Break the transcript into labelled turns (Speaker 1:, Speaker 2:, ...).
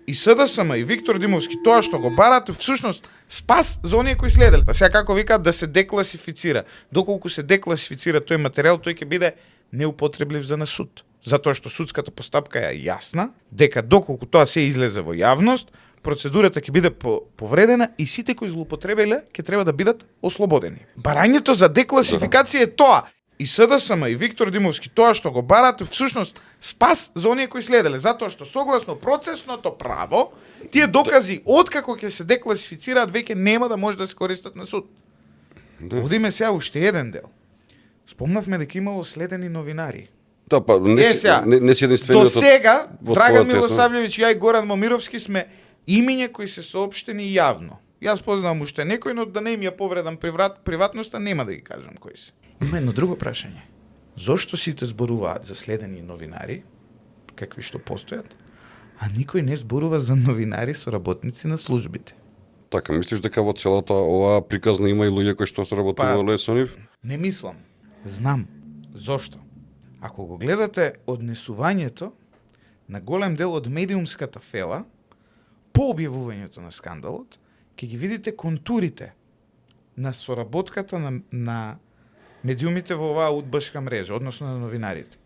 Speaker 1: и СДСМ и Виктор Димовски, тоа што го барат, всушност спас за оние кои следеле. Та сега како викаат да се декласифицира. Доколку се декласифицира тој материјал, тој ќе биде неупотреблив за на суд. Затоа што судската постапка е јасна, дека доколку тоа се излезе во јавност, процедурата ќе биде повредена и сите кои злоупотребиле ќе треба да бидат ослободени. Барањето за декласификација е тоа. И СДСМ и Виктор Димовски, тоа што го барат, всушност спас за оние кои следеле, затоа што согласно процесното право, тие докази откако ќе се декласифицираат веќе нема да може да се користат на суд. Одиме сега уште еден дел. Спомнавме дека имало следени новинари.
Speaker 2: Да, па не си единствениот.
Speaker 1: До сега Драган Милосавлевиќ и ја и Горан Момировски сме имиња кои се соопштени јавно. Јас познавам уште некој, но да не им ја повредам приватноста, нема да ги кажам кои се. Има едно друго прашање. Зошто сите зборуваат за следени новинари, какви што постојат, а никој не зборува за новинари со работници на службите?
Speaker 2: Така, мислиш дека во целата оваа приказна има и луѓе кои што соработувале со нив?
Speaker 1: Не мислам. Знам. Зошто? Ако го гледате однесувањето на голем дел од медиумската фела, по објавувањето на скандалот, ќе ги видите контурите на соработката на медиумите во оваа удбашка мрежа, односно на новинарите.